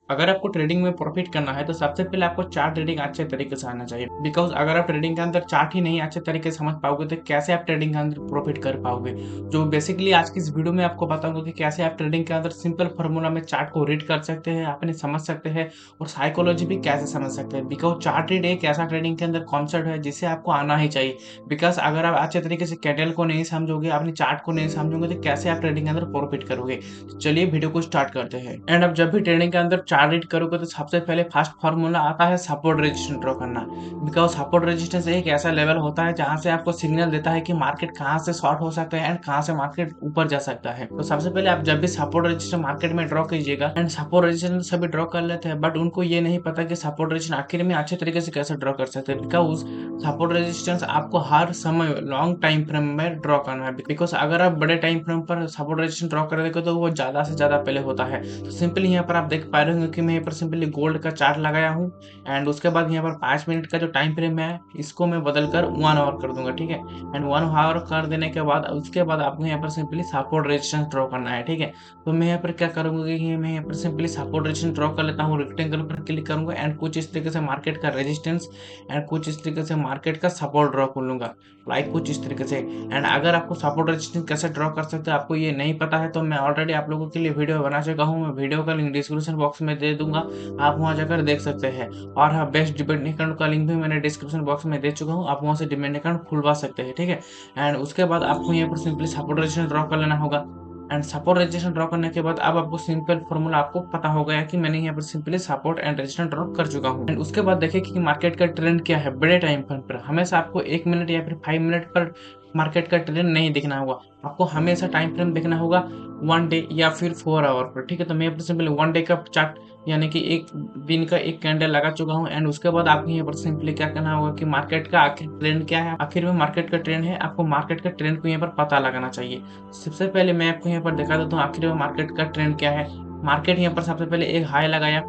अगर आपको ट्रेडिंग में प्रॉफिट करना है तो सबसे पहले आपको चार्ट रीडिंग अच्छे तरीके से आना चाहिए। बिकॉज अगर आप ट्रेडिंग के अंदर चार्ट ही नहीं अच्छे तरीके से समझ पाओगे तो कैसे आप ट्रेडिंग के अंदर प्रॉफिट कर पाओगे। जो बेसिकली आज की इस वीडियो में आपको बताऊंगा कि कैसे आप ट्रेडिंग के अंदर सिंपल फॉर्मूला में चार्ट को रीड कर सकते हैं, अपने समझ सकते हैं और साइकोलॉजी भी कैसे समझ सकते हैं। बिकॉज चार्ट रीड एक ऐसा ट्रेडिंग के अंदर कॉन्सेप्ट है जिसे आपको आना ही चाहिए। बिकॉज अगर आप अच्छे तरीके से कैंडल को नहीं समझोगे, अपने चार्ट को नहीं समझोगे तो कैसे आप ट्रेडिंग के अंदर प्रॉफिट करोगे। चलिए वीडियो को स्टार्ट करते हैं। एंड अब जब भी ट्रेडिंग के अंदर चार्ट रीड करोगे तो सबसे पहले फर्स्ट फार्मूला आता है सपोर्ट रेजिस्टेंस ड्रॉ करना। बिकॉज सपोर्ट रेजिस्टेंस एक ऐसा लेवल होता है जहां से आपको सिग्नल देता है कि मार्केट कहां से शॉर्ट हो सकता है एंड कहां से मार्केट ऊपर जा सकता है। तो सबसे पहले आप जब भी सपोर्ट रेजिस्टेंस मार्केट में ड्रॉ कीजिएगा, एंड सपोर्ट रेजिस्टेंस सभी ड्रॉ कर लेते हैं बट उनको ये नहीं पता कि सपोर्ट रेजिस्टेंस आखिर में अच्छे तरीके से कैसे ड्रॉ कर सकते हैं। बिकॉज सपोर्ट रेजिस्टेंस आपको हर समय लॉन्ग टाइम फ्रेम में ड्रॉ करना है। बिकॉज अगर आप बड़े टाइम फ्रेम पर सपोर्ट रेजिस्टेंस ड्रॉ करेंगे तो वो ज्यादा से ज्यादा पहले होता है। तो सिंपली यहाँ पर आप देख पा रहे होंगे कि मैं यहाँ पर सिंपली गोल्ड का चार्ट लगाया हूँ। एंड उसके बाद यहाँ पर 5 मिनट का जो टाइम फ्रेम है इसको मैं बदल कर 1 आवर कर दूंगा, ठीक है। एंड 1 आवर कर देने के बाद उसके बाद आपको यहाँ पर सिंपली सपोर्ट रेजिस्टेंस ड्रॉ करना है, ठीक है। तो मैं यहाँ पर क्या करूंगा कि मैं यहाँ पर सिंपली सपोर्ट रेजिस्टेंस ड्रॉ कर लेता हूँ, रेक्टेंगल पर क्लिक करूंगा एंड कुछ इस तरीके से मार्केट का रेजिस्टेंस एंड कुछ इस तरीके से मार्केट का सपोर्ट ड्रॉ कर लूंगा, लाइक कुछ इस तरीके से। एंड अगर आपको सपोर्ट रेजिस्टेंस कैसे ड्रॉ कर सकते हैं आपको ये नहीं पता है तो मैं ऑलरेडी आप लोगों के लिए वीडियो बना चुका हूँ। मैं वीडियो का लिंक डिस्क्रिप्शन बॉक्स में दे दूंगा, आप वहां जाकर देख सकते हैं। और हाँ, बेस्ट डिपेंड अकाउंट का लिंक भी मैंने डिस्क्रिप्शन बॉक्स में दे चुका हूँ, आप वहां से डिपेंड अकाउंट खुलवा सकते हैं, ठीक है। एंड उसके बाद आपको यहाँ पर सिंपली सपोर्ट रेजिस्टेंस ड्रॉ कर लेना होगा। एंड सपोर्ट रेजिस्टेंस ड्रॉ करने के बाद अब आपको सिंपल फॉर्मूला आपको पता हो गया कि मैंने यहाँ पर simply support and resistance draw कर चुका हूँ। एंड उसके बाद देखिए कि मार्केट का ट्रेंड क्या है। बड़े टाइम फ्रेम पर हमेशा आपको 1 मिनट या फिर 5 मिनट पर मार्केट का ट्रेंड नहीं देखना होगा, आपको हमेशा टाइम फ्रेम देखना होगा 1 डे या फिर 4 आवर पर, ठीक है। तो मैं यहाँ पर सिंपली 1 डे का चार्ट यानी कि एक दिन का एक कैंडल लगा चुका हूँ। एंड उसके बाद आपको यहाँ पर सिंपली क्या करना होगा कि मार्केट का आखिर ट्रेंड क्या है, आखिर में मार्केट का ट्रेंड है, आपको मार्केट का ट्रेंड को यहाँ पर पता लगाना चाहिए। सबसे पहले मैं आपको यहाँ पर दिखा देता हूँ आखिर में मार्केट का ट्रेंड क्या है। मार्केट यहाँ पर सबसे पहले एक हाई लगाया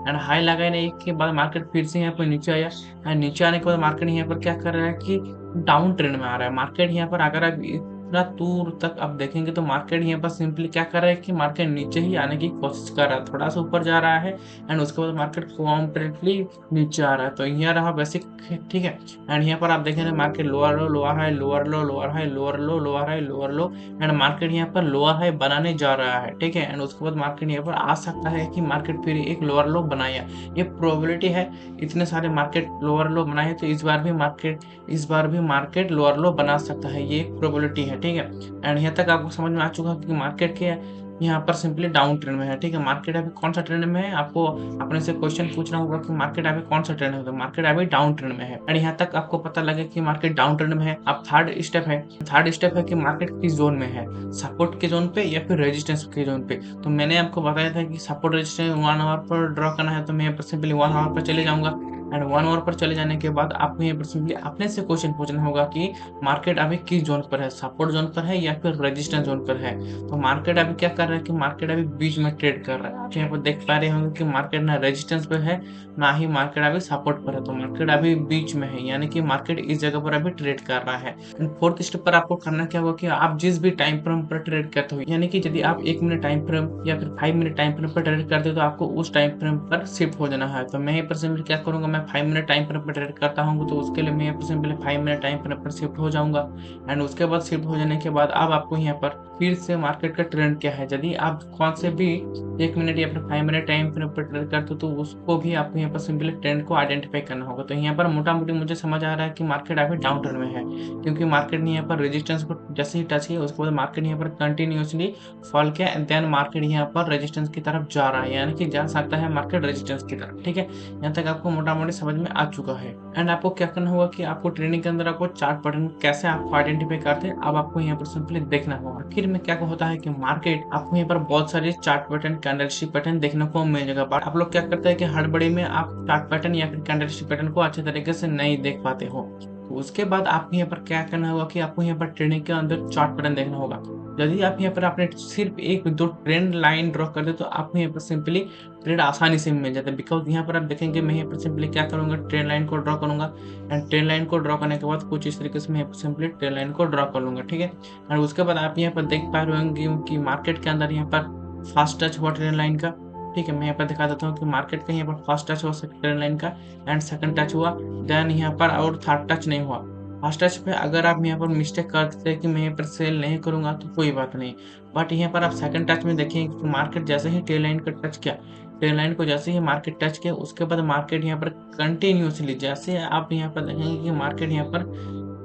एंड हाई लगाने के बाद मार्केट फिर से यहाँ पर नीचे आया एंड नीचे आने के बाद मार्केट यहाँ पर क्या कर रहा है कि डाउन ट्रेंड में आ रहा है। मार्केट यहाँ पर अगर आप इतना दूर तक आप देखेंगे तो मार्केट यहाँ पर सिंपली क्या कर रहा है कि मार्केट नीचे ही आने की कोशिश कर रहा है, थोड़ा सा ऊपर जा रहा है एंड उसके बाद मार्केट कॉम्प्लीटली नीचे आ रहा है। तो यहाँ रहा बेसिक, ठीक है। एंड यहाँ पर आप देखेंगे market lower low, lower high, lower low, lower high, lower low, lower high, lower low and market यहाँ पर लोअर हाई बनाने जा रहा है, ठीक है। एंड उसके बाद मार्केट यहाँ पर आ सकता है कि मार्केट फिर एक लोअर लो बनाया, ये प्रोबेबिलिटी है। इतने सारे मार्केट लोअर लो बनाए तो इस बार भी मार्केट लोअर लो बना सकता है, ये एक प्रोबेबिलिटी है, ठीक है। एंड यहाँ तक आपको समझ में आ चुका है कि मार्केट के यहाँ पर सिंपली डाउन ट्रेंड में है, ठीक है। मार्केट अभी कौन सा ट्रेंड में है, आपको अपने से क्वेश्चन पूछना होगा कि मार्केट अभी कौन सा ट्रेंड है। तो मार्केट अभी डाउन ट्रेंड में है एंड यहाँ तक आपको पता लगे कि मार्केट डाउन ट्रेंड में है। अब थर्ड स्टेप है कि मार्केट किस जोन में है, सपोर्ट के जोन पे या फिर रेजिस्टेंस के जोन पे। तो मैंने आपको बताया था कि सपोर्ट रेजिस्टेंस 1 आवर पर ड्रॉ करना है, तो मैं यहाँ पर सिंपली 1 आवर पर चले जाऊंगा। एंड 1 आवर पर चले जाने के बाद आपको यहाँ पर सिंपली अपने से क्वेश्चन पूछना होगा कि मार्केट अभी किस जोन पर है, सपोर्ट जोन पर है या फिर रेजिस्टेंस जोन पर है। तो मार्केट अभी क्या कर रहा है कि मार्केट अभी बीच में ट्रेड कर रहा है। आप यहाँ पर देख पा रहे होंगे कि मार्केट ना रेजिस्टेंस पे है ना ही मार्केट अभी सपोर्ट पर है, तो मार्केट अभी बीच में है, यानी कि मार्केट इस जगह पर अभी ट्रेड कर रहा है। फोर्थ स्टेप पर आपको करना क्या होगा कि आप जिस भी टाइम फ्रेम पर ट्रेड करते हो, यानी कि यदि आप 1 मिनट टाइम फ्रेम या फिर 5 मिनट टाइम फ्रेम पर ट्रेड करते हो तो आपको उस टाइम फ्रेम पर शिफ्ट हो जाना है। तो मैं यहाँ पर सिंपली क्या करूंगा, मैं 5 मिनट टाइम फ्रेम पर ट्रेड करता हूँ तो उसके लिए मैं यहाँ पर सिंपली 5 मिनट टाइम फ्रेम पर शिफ्ट हो जाऊंगा। एंड उसके बाद शिफ्ट हो जाने के बाद अब आपको यहाँ पर फिर से मार्केट का ट्रेंड क्या है, यदि आप कौन से भी 1 मिनट या फिर 5 मिनट टाइम फ्रेम पर ट्रेड करते हो तो उसको भी आपको यहाँ पर सिंपली ट्रेंड को आइडेंटिफाई करना होगा। तो यहाँ पर मोटा मोटी मुझे समझ आ रहा है कि मार्केट अभी डाउन ट्रेंड में है, क्योंकि मार्केट ने यहाँ पर रेजिस्टेंस को जैसे ही टच किया उसके बाद मार्केट यहाँ पर कंटिन्यूसली फॉल किया एंड देन मार्केट यहाँ पर रेजिस्टेंस की तरफ जा रहा है, यानी कि जा सकता है मार्केट रेजिस्टेंस की तरफ, ठीक है। यहाँ तक आपको मोटा मोटी समझ में आ चुका है। एंड आपको क्या करना होगा कि आपको ट्रेडिंग के अंदर आपको चार्ट पैटर्न कैसे आपको आइडेंटिफाई करते हैं अब आपको यहाँ पर सिंपली देखना होगा। आखिर में क्या होता है कि मार्केट आपको यहाँ पर बहुत सारे चार्ट पैटर्न, कैंडलस्टिक पैटर्न देखने को मिल जाएगा, बट आप लोग क्या करते हैं कि हड़बड़ी में आप चार्ट पैटर्न या फिर कैंडलस्टिक पैटर्न को अच्छे तरीके से नहीं देख पाते हो। तो उसके बाद आपको यहाँ पर क्या करना होगा कि आपको यहाँ पर ट्रेडिंग के अंदर चार्ट पैटर्न देखना होगा। यदि आप यहाँ पर आपने सिर्फ एक दो ट्रेंड लाइन ड्रॉ कर दे तो आपको यहाँ पर सिंपली ट्रेड आसानी से मिल जाता है। बिकॉज यहाँ पर आप देखेंगे मैं यहाँ पर सिंपली क्या करूंगा, ट्रेंड लाइन को ड्रॉ करूंगा एंड ट्रेंड लाइन को ड्रॉ करने के बाद कुछ इस तरीके से मैं यहाँ पर सिंपली ट्रेंड लाइन को ड्रॉ कर लूंगा, ठीक है। और उसके बाद आप यहाँ पर देख पा रहे होंगे कि मार्केट के अंदर यहाँ पर फास्ट टच हुआ ट्रेंड लाइन का ठीक है, मैं यहाँ पर दिखा देता हूँ कि मार्केट का यहाँ पर फर्स्ट टच हुआ ट्रेंड लाइन का एंड सेकंड टच हुआ, देन यहाँ पर और थर्ड टच नहीं हुआ। फर्स्ट टच पे अगर आप यहाँ पर मिस्टेक कर देते हैं कि मैं यहाँ पर सेल नहीं करूँगा तो कोई बात नहीं। बट यहाँ पर आप सेकंड टच में देखेंगे कि मार्केट जैसे ही ट्रेंड लाइन को टच किया, ट्रेंड लाइन को जैसे ही मार्केट टच किया, उसके बाद मार्केट यहाँ पर कंटिन्यूअसली जैसे आप यहाँ पर देखेंगे कि मार्केट यहाँ पर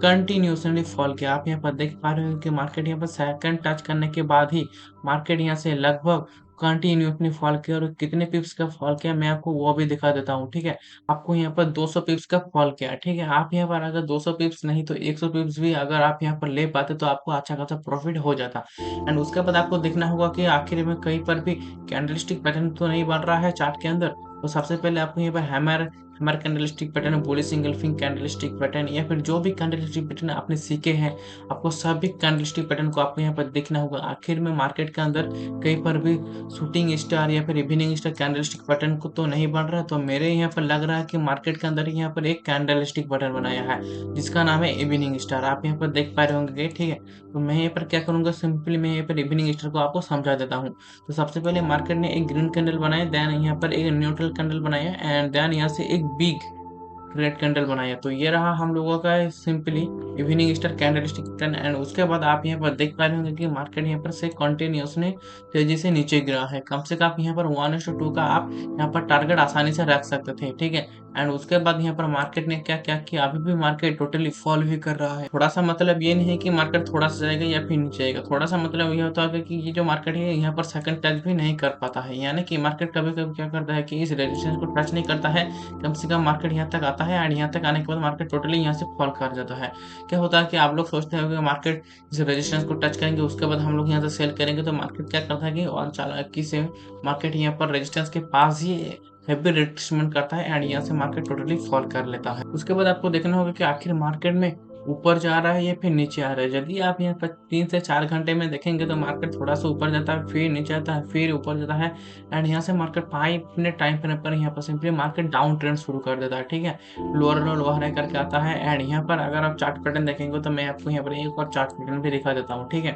कंटिन्यूअसली फॉल किया। आप यहाँ पर देख पा रहे हो कि मार्केट यहाँ पर सेकंड टच करने के बाद ही मार्केट यहाँ से लगभग कंटिन्यूअसली फॉल किया, और कितने पिप्स का फॉल किया मैं आपको वो भी दिखा देता हूँ, ठीक है। आपको यहाँ पर 200 पिप्स का फॉल किया, ठीक है। आप यहाँ पर अगर 200 पिप्स नहीं तो 100 पिप्स भी अगर आप यहाँ पर ले पाते तो आपको अच्छा खासा प्रॉफिट हो जाता। एंड उसके बाद आपको देखना होगा कि आखिर में कहीं पर भी कैंडलस्टिक पैटर्न तो नहीं बन रहा है चार्ट के अंदर। तो सबसे पहले आपको यहाँ पर hammer hammer candlestick pattern, bullish engulfing candlestick pattern, या फिर जो भी कैंडलस्टिक पैटर्न आपने सीखे हैं, आपको सभी कैंडलस्टिक पैटर्न को आपको यहाँ पर देखना होगा। आखिर में मार्केट के अंदर कहीं पर भी शूटिंग स्टार या फिर इवनिंग स्टार कैंडलस्टिक पैटर्न को तो नहीं बन रहा है। तो मेरे यहाँ पर लग रहा है कि मार्केट के अंदर यहाँ पर एक कैंडलस्टिक पैटर्न बनाया है जिसका नाम है इवनिंग स्टार। आप यहाँ पर देख पा रहे होंगे, ठीक है। तो मैं यहाँ पर क्या करूंगा, सिंपली मैं यहाँ पर इवनिंग स्टार को आपको समझा देता हूँ। तो सबसे पहले मार्केट ने एक ग्रीन कैंडल बनाया, देन यहाँ पर एक न्यूट्रल कैंडल बनाया, एंड देन यहाँ से एक बिग रेड कैंडल बनाया। तो ये रहा हम लोगों का simply evening star candlestick pattern. And उसके बाद आप यहाँ पर देख पा रहे होंगे कि मार्केट यहाँ पर से कंटिन्यूसली तेजी से नीचे गिरा है। कम से कम आप यहाँ पर 1:2 का आप यहाँ पर टारगेट आसानी से रख सकते थे, ठीक है। एंड उसके बाद यहाँ पर मार्केट ने क्या क्या किया, अभी भी मार्केट टोटली फॉल भी कर रहा है। थोड़ा सा मतलब ये नहीं है कि मार्केट थोड़ा सा जाएगा या फिर नीचे आएगा, थोड़ा सा मतलब ये होता है कि ये जो मार्केट है यहाँ पर सेकंड टच भी नहीं कर पाता है। यानी कि मार्केट कभी कभी क्या करता है कि इस रेजिस्टेंस को टच नहीं करता है, कम से कम मार्केट यहाँ तक आता है, एंड यहाँ तक आने के बाद मार्केट टोटली यहाँ से फॉल कर जाता है। क्या होता है कि आप लोग सोचते हैं कि मार्केट इस रेजिस्टेंस को टच करेंगे उसके बाद हम लोग यहाँ से सेल करेंगे, तो मार्केट क्या करता है कि और चालाकी से मार्केट यहाँ पर रेजिस्टेंस के पास ही हैवी रिट्रेसमेंट करता है, एंड यहाँ से मार्केट टोटली फॉल कर लेता है। उसके बाद आपको देखना होगा कि आखिर मार्केट में ऊपर जा रहा है या फिर नीचे आ रहा है। यदि आप यहाँ पर 3 से 4 घंटे में देखेंगे तो मार्केट थोड़ा सा ऊपर जाता है, फिर नीचे आता है, फिर ऊपर जाता है, एंड यहाँ से मार्केट 5 मिनट टाइम फ्रेम पर यहाँ पर सिंपली मार्केट डाउन ट्रेंड शुरू कर देता है, ठीक है। लोअर लो लोअर हाई करके आता है, एंड यहाँ पर अगर आप चार्ट पैटर्न देखेंगे तो मैं आपको यहाँ पर एक और चार्ट पैटर्न भी दिखा देता हूँ, ठीक है।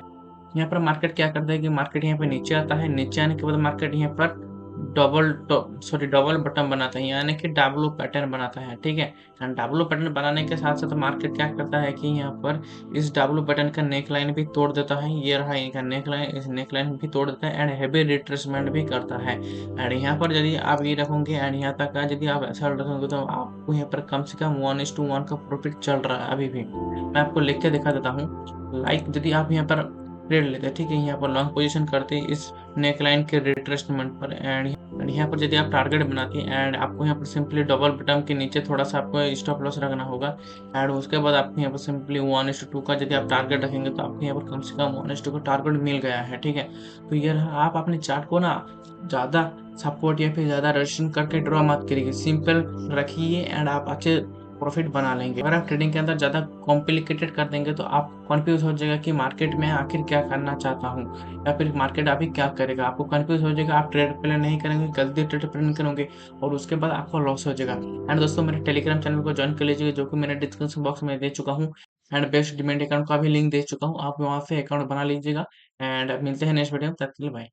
यहाँ पर मार्केट क्या करता है कि मार्केट यहाँ पे नीचे आता है, नीचे आने के बाद मार्केट यहाँ पर डबल बटन बनाता है, यानी कि डब्लू पैटर्न बनाता है, ठीक है। एंड डब्लू पैटर्न बनाने के साथ साथ मार्केट क्या करता है कि यहाँ पर इस डब्लू पैटर्न का नेक लाइन भी तोड़ देता है। ये रहा इनका नेक लाइन, इस नेक लाइन भी तोड़ देता है, एंड हैवी रिट्रेसमेंट भी करता है। एंड यहाँ पर यदि आप ये रखोगे एंड यहाँ तक यदि आप ऐसा रखोगे तो आपको यहाँ पर कम से कम 1:1 का प्रॉफिट चल रहा है अभी भी। मैं आपको लिख के दिखा देता हूँ। लाइक यदि आप यहाँ पर ट्रेड लेते हैं, ठीक है, यहाँ पर लॉन्ग पोजीशन करते हैं इस नेक लाइन के रिट्रेसमेंट पर, एंड यहाँ पर यदि आप टारगेट बनाते हैं, एंड आपको यहाँ पर सिंपली डबल बटन के नीचे थोड़ा सा आपको स्टॉप लॉस रखना होगा। एंड उसके बाद आपको यहाँ पर सिंपली 1:2 का यदि आप टारगेट रखेंगे तो आपको यहाँ पर कम से कम 1:2 का टारगेट मिल गया है, ठीक है। तो ये रहा, आप अपने चार्ट को ना ज़्यादा सपोर्ट या फिर ज़्यादा रजिस्ट्रेशन करके ड्रॉ मत करिए, सिंपल रखिए एंड आप अच्छे प्रॉफिट बना लेंगे। अगर आप ट्रेडिंग के अंदर ज़्यादा कॉम्प्लिकेटेड कर देंगे तो आप कन्फ्यूज हो जाएगा कि मार्केट में आखिर क्या करना चाहता हूँ, या फिर मार्केट अभी क्या करेगा, आपको कन्फ्यूज हो जाएगा। आप ट्रेड प्लान नहीं करेंगे, गलती ट्रेड प्लान करोगे और उसके बाद आपको लॉस हो जाएगा। एंड दोस्तों मेरे टेलीग्राम चैनल को ज्वाइन कर लीजिएगा, जो कि मैंने डिस्क्रिप्शन बॉक्स में दे चुका हूँ, एंड बेस्ट डिमेंट अकाउंट का भी लिंक दे चुका हूँ, आप वहाँ से अकाउंट बना लीजिएगा। एंड मिलते हैं नेक्स्ट वीडियो में, तब तक के लिए बाय।